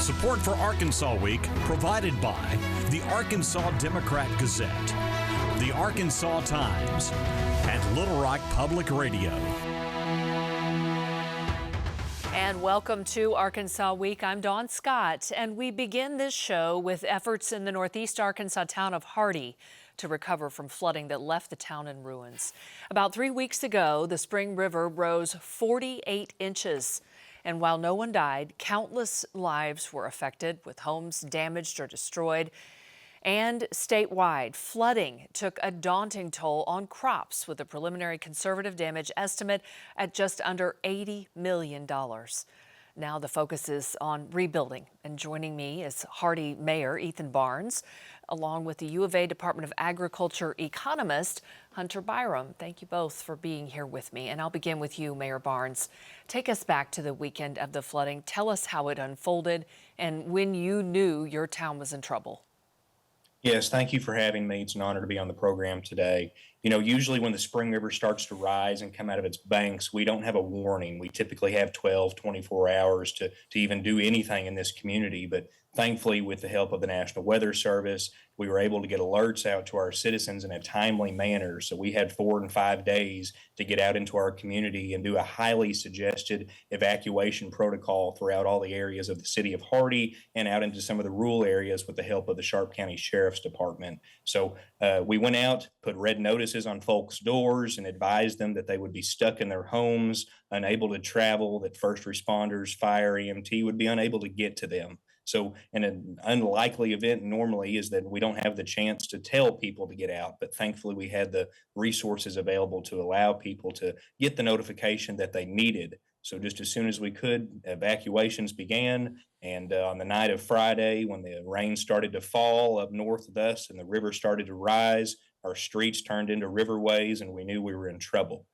Support for Arkansas Week provided by the Arkansas Democrat-Gazette, the Arkansas Times, and Little Rock Public Radio. And welcome to Arkansas Week. I'm Dawn Scott, and we begin this show with efforts in the northeast Arkansas town of Hardy to recover from flooding that left the town in ruins. About 3 weeks ago, the Spring River rose 48 inches. And while no one died, countless lives were affected, with homes damaged or destroyed. And statewide, flooding took a daunting toll on crops, with a preliminary conservative damage estimate at just under $80 million. Now the focus is on rebuilding, and joining me is Hardy Mayor Ethan Barnes, along with the U of A Department of Agriculture economist Hunter Biram. Thank you both for being here with me, and I'll begin with you, Mayor Barnes. Take us back to the weekend of the flooding. Tell us how it unfolded and when you knew your town was in trouble. Yes, thank you for having me. It's an honor to be on the program today. You know, usually when the Spring River starts to rise and come out of its banks, we don't have a warning. We typically have 12, 24 hours to even do anything in this community. But thankfully, with the help of the National Weather Service, we were able to get alerts out to our citizens in a timely manner. So we had 4 and 5 days to get out into our community and do a highly suggested evacuation protocol throughout all the areas of the city of Hardy and out into some of the rural areas with the help of the Sharp County Sheriff's Department. So we went out, put red notices on folks' doors and advised them that they would be stuck in their homes, unable to travel, that first responders, fire, EMT would be unable to get to them. So in an unlikely event normally is that we don't have the chance to tell people to get out, but thankfully we had the resources available to allow people to get the notification that they needed. So just as soon as we could, evacuations began. And on the night of Friday, when the rain started to fall up north of us and the river started to rise, our streets turned into riverways and we knew we were in trouble.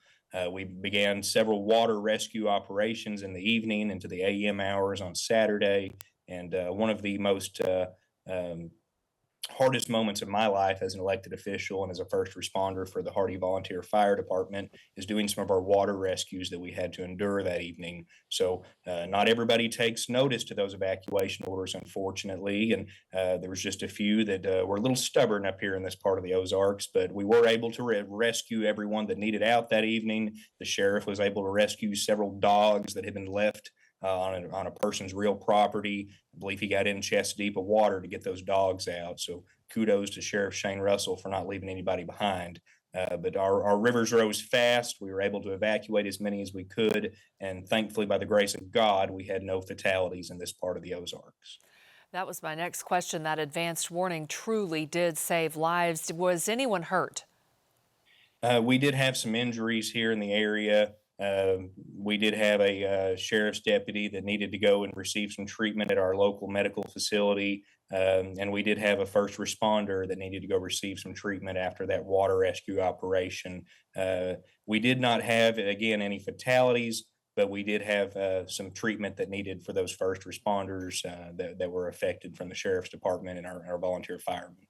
We began several water rescue operations in the evening into the AM hours on Saturday. And one of the most hardest moments of my life as an elected official and as a first responder for the Hardy Volunteer Fire Department is doing some of our water rescues that we had to endure that evening. So not everybody takes notice to those evacuation orders, unfortunately, and there was just a few that were a little stubborn up here in this part of the Ozarks, but we were able to rescue everyone that needed out that evening. The sheriff was able to rescue several dogs that had been left on a person's real property. I believe he got in chest deep of water to get those dogs out. So kudos to Sheriff Shane Russell for not leaving anybody behind. But our rivers rose fast. We were able to evacuate as many as we could. And thankfully, by the grace of God, we had no fatalities in this part of the Ozarks. That was my next question. That advanced warning truly did save lives. Was anyone hurt? We did have some injuries here in the area. We did have a sheriff's deputy that needed to go and receive some treatment at our local medical facility. And we did have a first responder that needed to go receive some treatment after that water rescue operation. We did not have, again, any fatalities, but we did have some treatment that needed for those first responders that were affected from the sheriff's department and our volunteer firemen.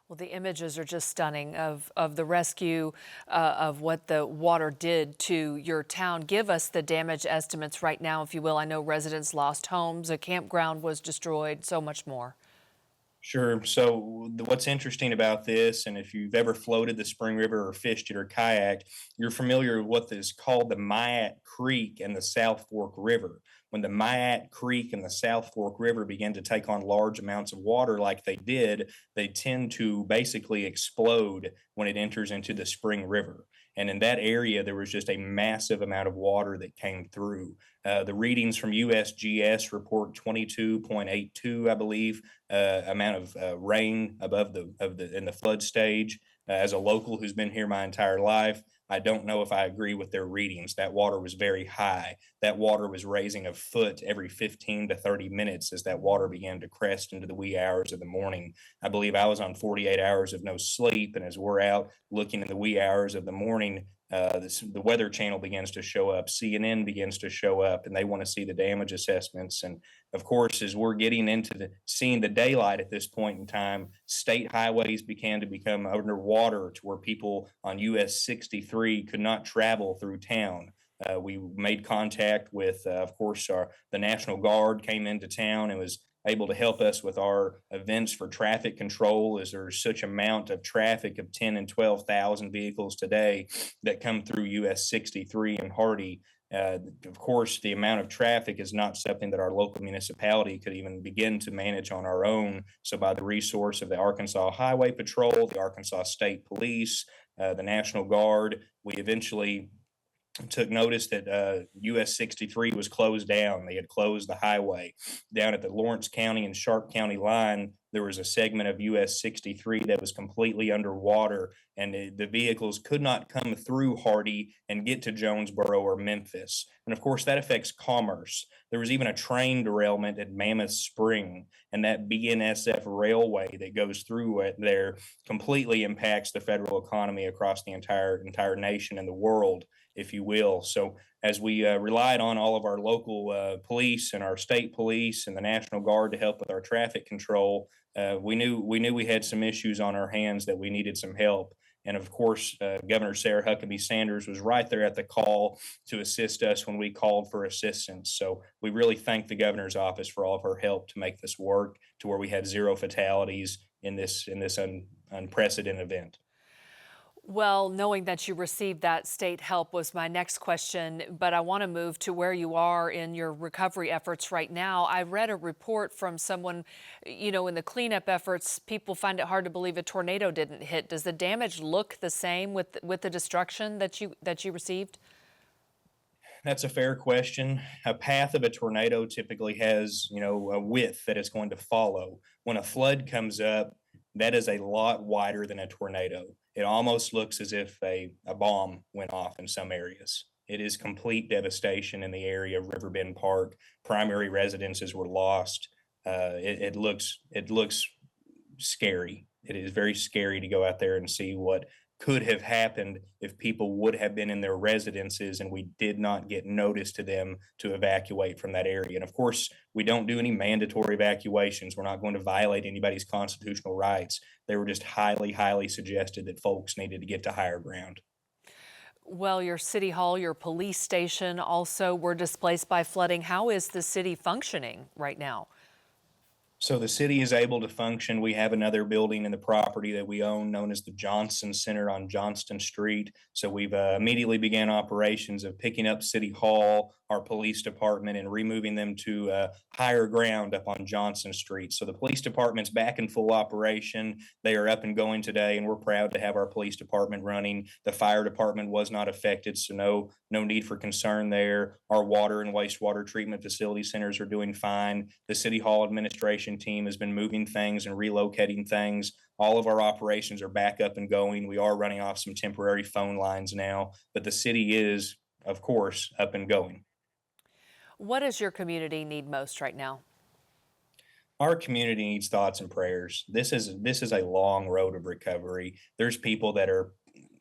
Well, the images are just stunning of the rescue, of what the water did to your town. Give us the damage estimates right now, if you will. I know residents lost homes, a campground was destroyed, so much more. Sure. So what's interesting about this, and if you've ever floated the Spring River or fished it or kayaked, you're familiar with what is called the Myatt Creek and the South Fork River. When the Myatt Creek and the South Fork River begin to take on large amounts of water like they did, they tend to basically explode when it enters into the Spring River. And in that area, there was just a massive amount of water that came through. The readings from USGS report 22.82, I believe, amount of rain above in the flood stage. As a local who's been here my entire life, I don't know if I agree with their readings. That water was very high. That water was raising a foot every 15 to 30 minutes as that water began to crest into the wee hours of the morning. I believe I was on 48 hours of no sleep, and as we're out looking in the wee hours of the morning, the Weather Channel begins to show up, CNN begins to show up, and they want to see the damage assessments. And of course, as we're getting into seeing the daylight at this point in time, state highways began to become underwater to where people on US 63 could not travel through town. We made contact with, of course, the National Guard came into town and was able to help us with our events for traffic control, as there's such amount of traffic of 10 and 12,000 vehicles today that come through US 63 and Hardy. Of course, the amount of traffic is not something that our local municipality could even begin to manage on our own. So, by the resource of the Arkansas Highway Patrol, the Arkansas State Police, the National Guard, we eventually took notice that US 63 was closed down. They had closed the highway. Down at the Lawrence County and Sharp County line, there was a segment of US 63 that was completely underwater, and the vehicles could not come through Hardy and get to Jonesboro or Memphis. And of course, that affects commerce. There was even a train derailment at Mammoth Spring, and that BNSF railway that goes through it there completely impacts the federal economy across the entire nation and the world, if you will. So as we relied on all of our local police and our state police and the National Guard to help with our traffic control, we knew we had some issues on our hands that we needed some help. And of course, Governor Sarah Huckabee Sanders was right there at the call to assist us when we called for assistance. So we really thank the governor's office for all of her help to make this work to where we had zero fatalities in this unprecedented event. Well, knowing that you received that state help was my next question, but I want to move to where you are in your recovery efforts right now. I read a report from someone, in the cleanup efforts, people find it hard to believe a tornado didn't hit. Does the damage look the same with the destruction that you received? That's a fair question. A path of a tornado typically has, a width that it's going to follow. When a flood comes up, that is a lot wider than a tornado. It almost looks as if a bomb went off in some areas. It is complete devastation in the area of Riverbend Park. Primary residences were lost. It looks scary. It is very scary to go out there and see what could have happened if people would have been in their residences and we did not get notice to them to evacuate from that area. And of course, we don't do any mandatory evacuations. We're not going to violate anybody's constitutional rights. They were just highly, highly suggested that folks needed to get to higher ground. Well, your city hall, your police station also were displaced by flooding. How is the city functioning right now? So the city is able to function. We have another building in the property that we own known as the Johnson Center on Johnston Street. So we've immediately began operations of picking up City Hall, our police department, and removing them to higher ground up on Johnson Street. So the police department's back in full operation. They are up and going today, and we're proud to have our police department running. The fire department was not affected, so no need for concern there. Our water and wastewater treatment facility centers are doing fine. The City Hall administration team has been moving things and relocating things. All of our operations are back up and going. We are running off some temporary phone lines now, but the city is, of course, up and going. What does your community need most right now? Our community needs thoughts and prayers. This is a long road of recovery. There's people that are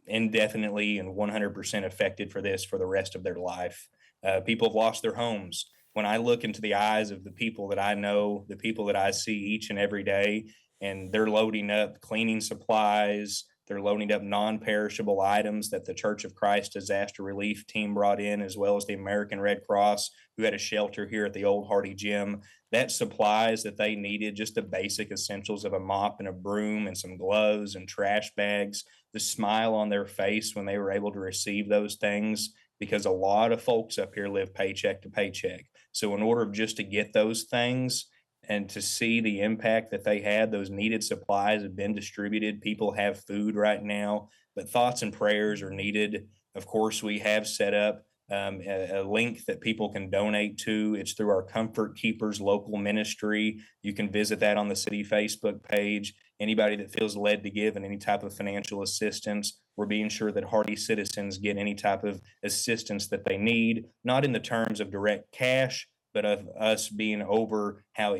indefinitely and 100% affected for this for the rest of their life. People have lost their homes. When I look into the eyes of the people that I know, the people that I see each and every day, and they're loading up cleaning supplies, they're loading up non-perishable items that the Church of Christ Disaster Relief Team brought in, as well as the American Red Cross, who had a shelter here at the old Hardy Gym. That supplies that they needed, just the basic essentials of a mop and a broom and some gloves and trash bags, the smile on their face when they were able to receive those things, because a lot of folks up here live paycheck to paycheck. So in order just to get those things and to see the impact that they had, those needed supplies have been distributed. People have food right now, but thoughts and prayers are needed. Of course, we have set up a link that people can donate to. It's through our Comfort Keepers local ministry. You can visit that on the city Facebook page. Anybody that feels led to give in any type of financial assistance, we're being sure that Hardy citizens get any type of assistance that they need, not in the terms of direct cash, but of us being over how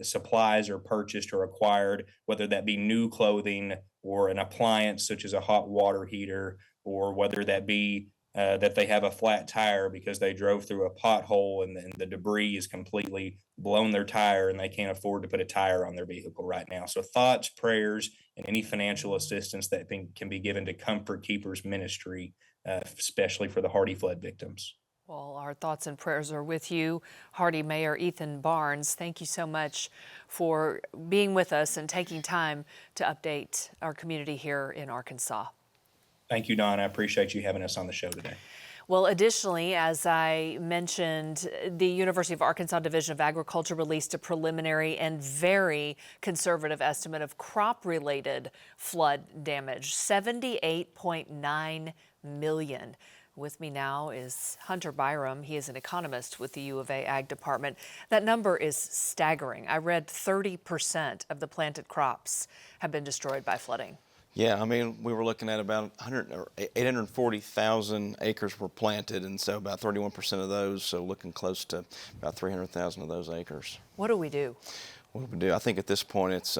supplies are purchased or acquired, whether that be new clothing or an appliance such as a hot water heater, or whether that be that they have a flat tire because they drove through a pothole and the debris is completely blown their tire and they can't afford to put a tire on their vehicle right now. So thoughts, prayers, and any financial assistance that can be given to Comfort Keepers Ministry, especially for the Hardy flood victims. Well, our thoughts and prayers are with you, Hardy Mayor Ethan Barnes. Thank you so much for being with us and taking time to update our community here in Arkansas. Thank you, Don. I appreciate you having us on the show today. Well, additionally, as I mentioned, the University of Arkansas Division of Agriculture released a preliminary and very conservative estimate of crop-related flood damage, 78.9 million. With me now is Hunter Biram. He is an economist with the U of A Ag Department. That number is staggering. I read 30% of the planted crops have been destroyed by flooding. Yeah, I mean, we were looking at about 840,000 acres were planted, and so about 31% of those, so looking close to about 300,000 of those acres. What do we do? What do we do? I think at this point it's,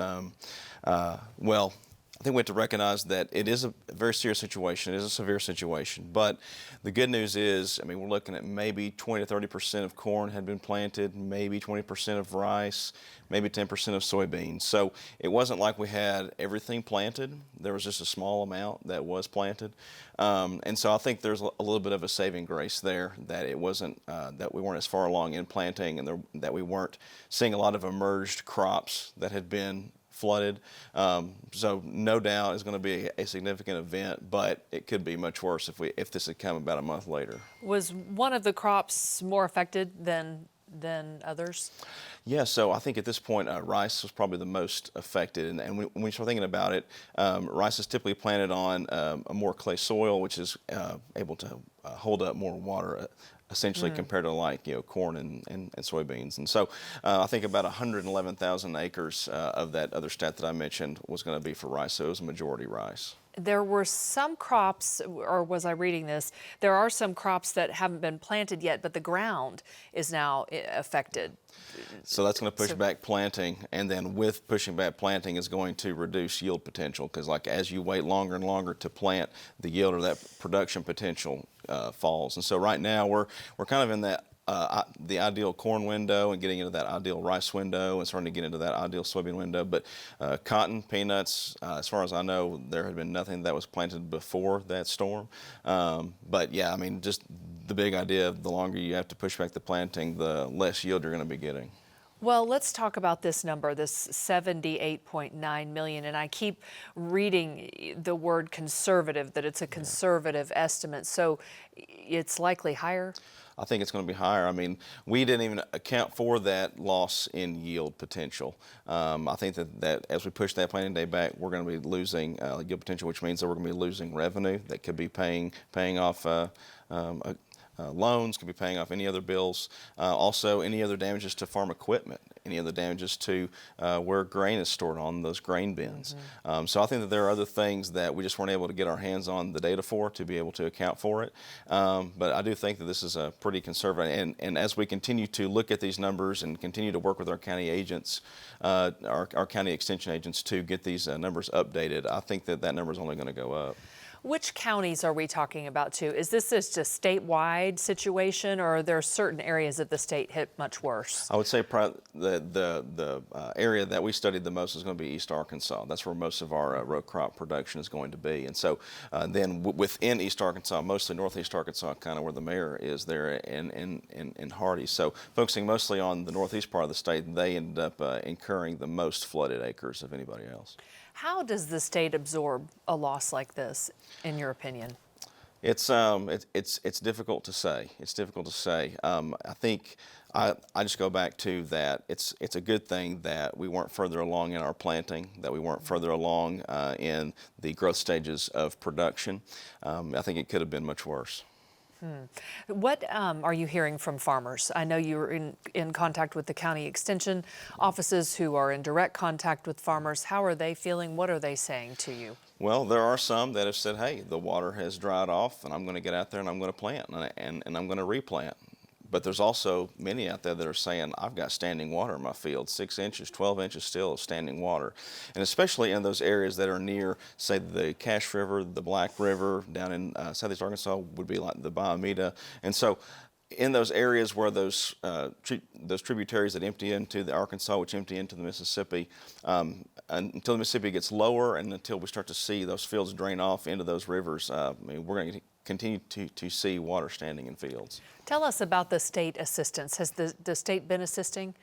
well, I think we have to recognize that it is a very serious situation. It is a severe situation. But the good news is, I mean, we're looking at maybe 20 to 30% of corn had been planted, maybe 20% of rice, maybe 10% of soybeans. So it wasn't like we had everything planted. There was just a small amount that was planted. And so I think there's a little bit of a saving grace there, that it wasn't, that we weren't as far along in planting, and that we weren't seeing a lot of emerged crops that had been flooded. So no doubt it's going to be a significant event, but it could be much worse if this had come about a month later. Was one of the crops more affected than others? Yeah, so I think at this point, rice was probably the most affected. And when we start thinking about it, rice is typically planted on a more clay soil, which is able to hold up more water, essentially compared to, like, corn and soybeans. And so I think about 111,000 acres of that other stat that I mentioned was going to be for rice, so it was a majority rice. There were some crops, or was I reading this? There are some crops that haven't been planted yet, but the ground is now affected. So that's going to push back planting, and then with pushing back planting is going to reduce yield potential, because, like, as you wait longer and longer to plant, the yield or that production potential falls. And so right now we're kind of in that the ideal corn window and getting into that ideal rice window and starting to get into that ideal soybean window. But cotton, peanuts, as far as I know, there had been nothing that was planted before that storm. But yeah, I mean, just the big idea of the longer you have to push back the planting, the less yield you're going to be getting. Well, let's talk about this number, this 78.9 million. And I keep reading the word conservative, that it's a conservative estimate. So it's likely higher? I think it's going to be higher. I mean, we didn't even account for that loss in yield potential. I think that as we push that planting day back, we're going to be losing yield potential, which means that we're going to be losing revenue that could be paying off loans, could be paying off any other bills. Also, any other damages to farm equipment, any other damages to where grain is stored on those grain bins. So I think that there are other things that we just weren't able to get our hands on the data for to be able to account for it. But I do think that this is a pretty conservative, and as we continue to look at these numbers and continue to work with our county agents, our county extension agents, to get these numbers updated, I think that number is only going to go up. Which counties are we talking about too? Is this just a statewide situation, or are there certain areas of the state hit much worse? I would say the area that we studied the most is going to be East Arkansas. That's where most of our row crop production is going to be. And so then within East Arkansas, mostly Northeast Arkansas, kind of where the mayor is there in Hardy. So focusing mostly on the northeast part of the state, they ended up incurring the most flooded acres of anybody else. How does the state absorb a loss like this, in your opinion? It's difficult to say. It's difficult to say. I think I just go back to that. It's a good thing that we weren't further along in our planting, that we weren't further along in the growth stages of production. I think it could have been much worse. What are you hearing from farmers? I know you're in contact with the county extension offices who are in direct contact with farmers. How are they feeling? What are they saying to you? Well, there are some that have said, hey, the water has dried off and I'm going to get out there and I'm going to plant and I'm going to replant. But there's also many out there that are saying, I've got standing water in my field, 6 inches, 12 inches still of standing water. And especially in those areas that are near, say, the Cache River, the Black River, down in southeast Arkansas would be like the Biomeda. And so in those areas where those tributaries that empty into the Arkansas, which empty into the Mississippi, until the Mississippi gets lower and until we start to see those fields drain off into those rivers, I mean, we're going to continue to see water standing in fields. Tell us about the state assistance. Has the state been assisting?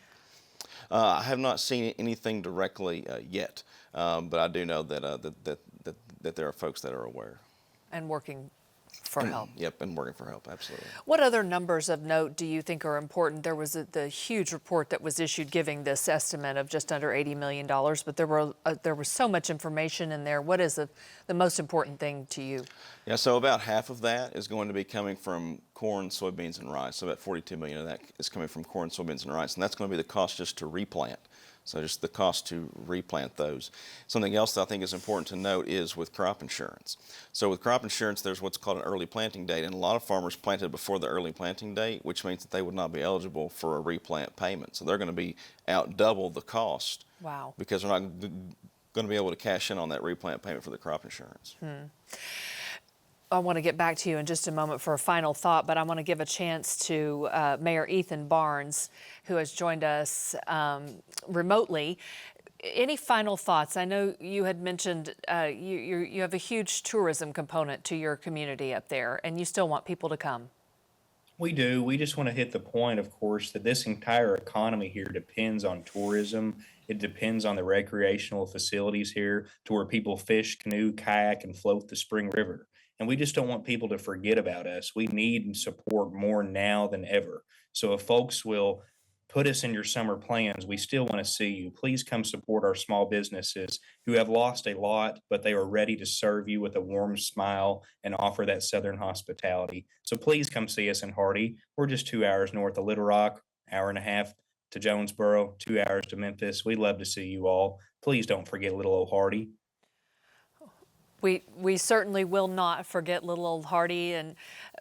I have not seen anything directly yet, but I do know that there are folks that are aware. And working for help. Yep, and working for help, absolutely. What other numbers of note do you think are important? There was the huge report that was issued giving this estimate of just under $80 million, but there was so much information in there. What is the most important thing to you? Yeah, so about half of that is going to be coming from corn, soybeans, and rice. So about $42 million of that is coming from corn, soybeans, and rice, and that's going to be the cost just to replant. So just the cost to replant those. Something else that I think is important to note is with crop insurance. So with crop insurance, there's what's called an early planting date, and a lot of farmers planted before the early planting date, which means that they would not be eligible for a replant payment. So they're going to be out double the cost. Wow. Because they're not going to be able to cash in on that replant payment for the crop insurance. I want to get back to you in just a moment for a final thought, but I want to give a chance to Mayor Ethan Barnes, who has joined us remotely. Any final thoughts? I know you had mentioned you have a huge tourism component to your community up there, and you still want people to come. We do. We just want to hit the point, of course, that this entire economy here depends on tourism. It depends on the recreational facilities here to where people fish, canoe, kayak, and float the Spring River. And we just don't want people to forget about us. We need support more now than ever. So if folks will put us in your summer plans, we still want to see you. Please come support our small businesses who have lost a lot, but they are ready to serve you with a warm smile and offer that Southern hospitality. So please come see us in Hardy. We're just 2 hours north of Little Rock, hour and a half to Jonesboro, 2 hours to Memphis. We'd love to see you all. Please don't forget little old Hardy. We certainly will not forget little old Hardy. And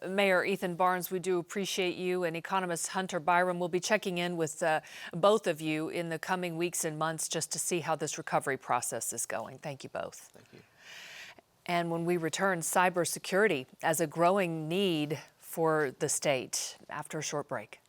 Mayor Ethan Barnes, we do appreciate you. And economist Hunter Biram will be checking in with both of you in the coming weeks and months just to see how this recovery process is going. Thank you both. Thank you. And when we return, cybersecurity as a growing need for the state after a short break.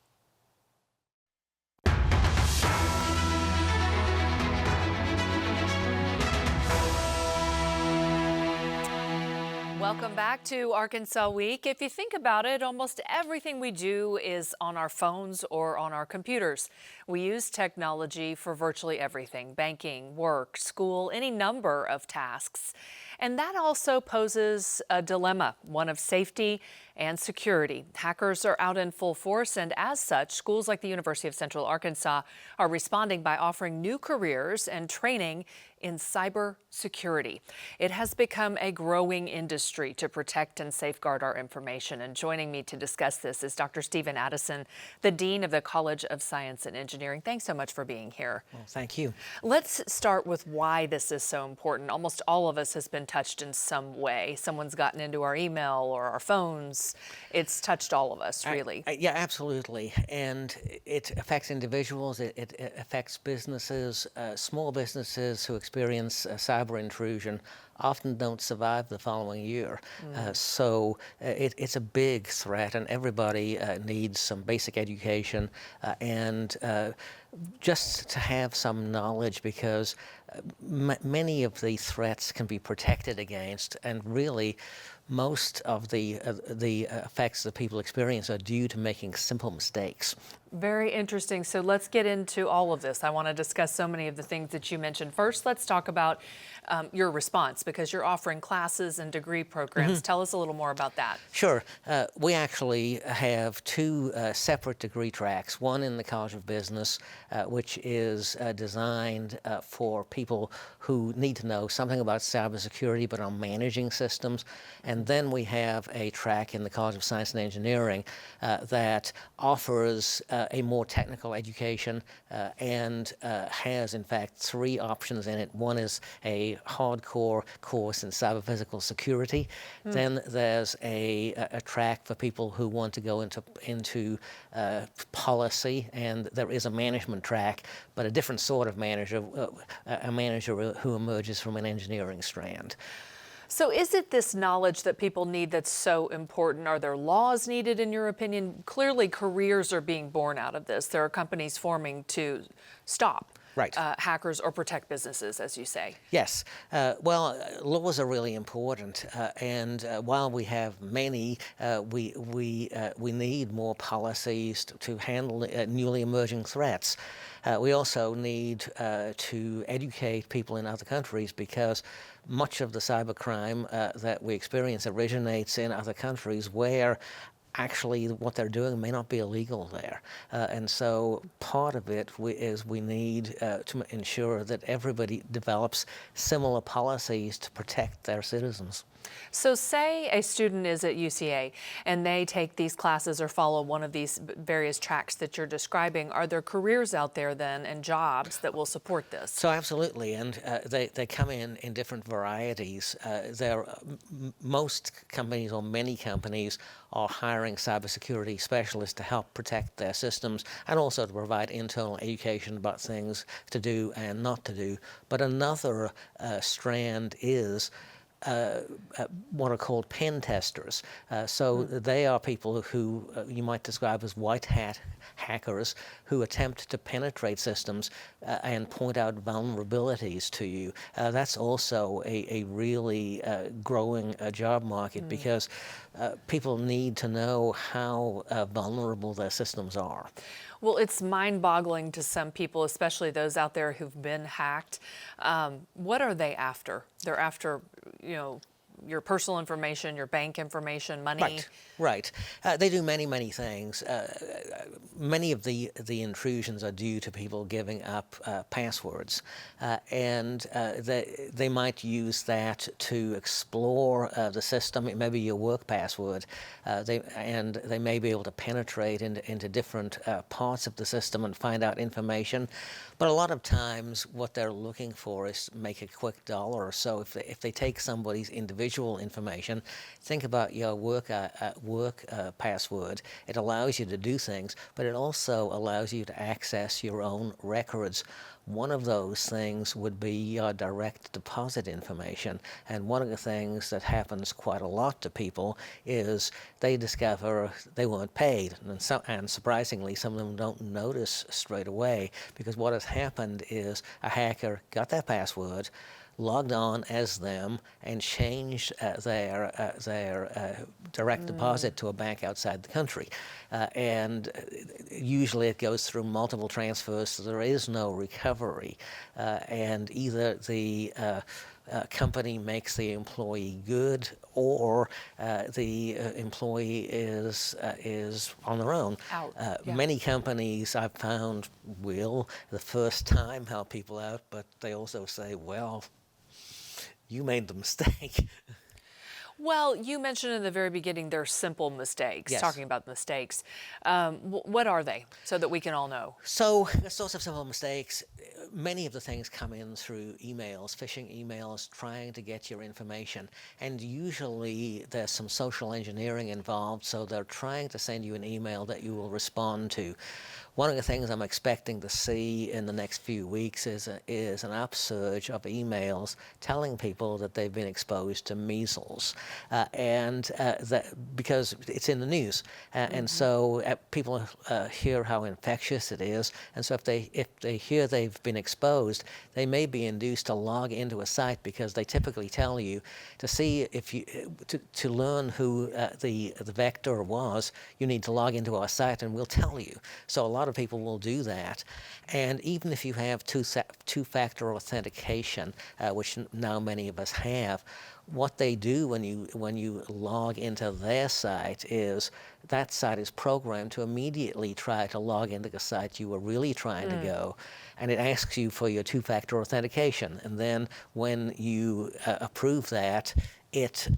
Welcome back to Arkansas Week. If you think about it, almost everything we do is on our phones or on our computers. We use technology for virtually everything: banking, work, school, any number of tasks. And that also poses a dilemma, one of safety and security. Hackers are out in full force, and as such, schools like the University of Central Arkansas are responding by offering new careers and training in cybersecurity. It has become a growing industry to protect and safeguard our information. And joining me to discuss this is Dr. Stephen Addison, the Dean of the College of Science and Engineering. Thanks so much for being here. Well, thank you. Let's start with why this is so important. Almost all of us has been touched in some way. Someone's gotten into our email or our phones. It's touched all of us, really. Yeah, absolutely. And it affects individuals. It affects businesses. Small businesses who experience cyber intrusion often don't survive the following year. So it's a big threat, and everybody needs some basic education and just to have some knowledge, because many of the threats can be protected against, and really most of the effects that people experience are due to making simple mistakes. Very interesting. So let's get into all of this. I want to discuss so many of the things that you mentioned. First, let's talk about your response, because you're offering classes and degree programs. Tell us a little more about that. Sure. We actually have two separate degree tracks. One in the College of Business, which is designed for people who need to know something about cybersecurity but are managing systems. And then we have a track in the College of Science and Engineering that offers a more technical education and has, in fact, three options in it. One is a hardcore course in cyber-physical security. Then there's a track for people who want to go into policy, and there is a management track, but a different sort of manager, a manager who emerges from an engineering strand. So is it this knowledge that people need that's so important? Are there laws needed, in your opinion? Clearly, careers are being born out of this. There are companies forming to stop Right. hackers or protect businesses, as you say. Yes. Well, laws are really important, and while we have many, we need more policies to handle newly emerging threats. We also need to educate people in other countries, because much of the cybercrime that we experience originates in other countries where actually what they're doing may not be illegal there. And so part of it is we need to ensure that everybody develops similar policies to protect their citizens. So say a student is at UCA and they take these classes or follow one of these various tracks that you're describing. Are there careers out there then and jobs that will support this? So absolutely, and they come in different varieties. Most companies, or many companies, are hiring cybersecurity specialists to help protect their systems and also to provide internal education about things to do and not to do. But another strand is what are called pen testers. So they are people who you might describe as white hat hackers who attempt to penetrate systems and point out vulnerabilities to you. That's also a really growing job market, because people need to know how vulnerable their systems are. Well, it's mind-boggling to some people, especially those out there who've been hacked. What are they after? They're after, your personal information, your bank information, money. Right. They do many things. Many of the intrusions are due to people giving up passwords, and they might use that to explore the system. It may be your work password, and they may be able to penetrate into different parts of the system and find out information. But a lot of times, what they're looking for is make a quick dollar. So if they take somebody's individual information, think about your work password. It allows you to do things, but it also allows you to access your own records. One of those things would be your direct deposit information. And one of the things that happens quite a lot to people is they discover they weren't paid. And surprisingly, some of them don't notice straight away, because what has happened is a hacker got their password, logged on as them, and changed their direct deposit to a bank outside the country. And usually it goes through multiple transfers, so there is no recovery. And either the company makes the employee good, or the employee is on their own. Out. Yeah. Many companies I've found will the first time help people out, but they also say, well, you made the mistake. Well, you mentioned in the very beginning they're simple mistakes. Yes. Talking about mistakes, what are they, so that we can all know? So the sorts of simple mistakes, many of the things come in through emails, phishing emails, trying to get your information. And usually there's some social engineering involved, so they're trying to send you an email that you will respond to. One of the things I'm expecting to see in the next few weeks is an upsurge of emails telling people that they've been exposed to measles, because it's in the news, and so people hear how infectious it is, and so if they hear they've been exposed, they may be induced to log into a site, because they typically tell you to see if you to learn who the vector was, you need to log into our site, and we'll tell you. So a lot of people will do that. And even if you have two-factor authentication, which now many of us have, what they do when you log into their site is that site is programmed to immediately try to log into the site you were really trying to go, and it asks you for your two-factor authentication. And then when you approve that, it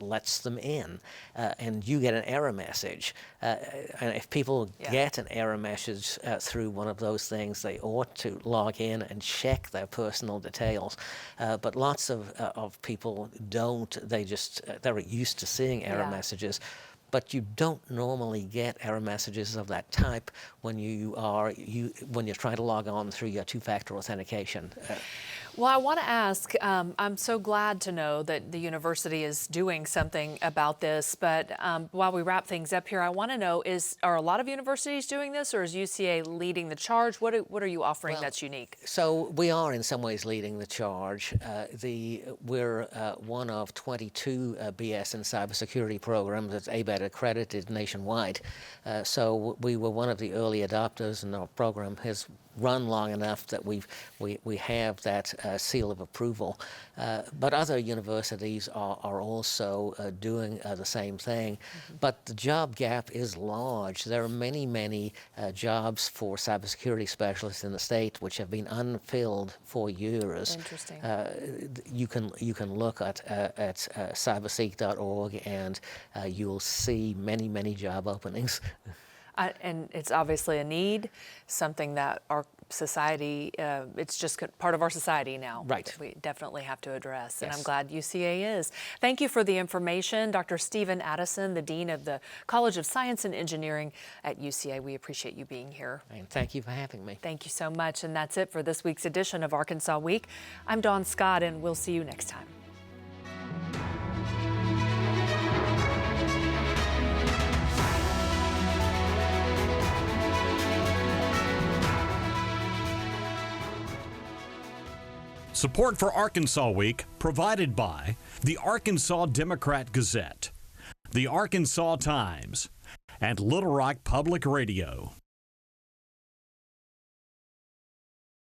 lets them in, and you get an error message. And if people get an error message through one of those things, they ought to log in and check their personal details. But lots of people don't. They're used to seeing error messages. But you don't normally get error messages of that type when you're trying to log on through your two-factor authentication. Well, I want to ask, I'm so glad to know that the university is doing something about this, but while we wrap things up here, I want to know, are a lot of universities doing this, or is UCA leading the charge? What are you offering that's unique? So we are in some ways leading the charge. We're one of 22 BS and cybersecurity programs that's ABET accredited nationwide. So we were one of the early adopters, and our program has run long enough that we have that seal of approval. But other universities are also doing the same thing. Mm-hmm. But the job gap is large. There are many jobs for cybersecurity specialists in the state which have been unfilled for years. Interesting. You can look at cyberseek.org and you'll see many job openings. And it's obviously a need, something that our society, it's just part of our society now. Right. That we definitely have to address, Yes. and I'm glad UCA is. Thank you for the information, Dr. Stephen Addison, the Dean of the College of Science and Engineering at UCA. We appreciate you being here. And thank you for having me. Thank you so much, and that's it for this week's edition of Arkansas Week. I'm Dawn Scott, and we'll see you next time. Support for Arkansas Week provided by the Arkansas Democrat Gazette, the Arkansas Times, and Little Rock Public Radio.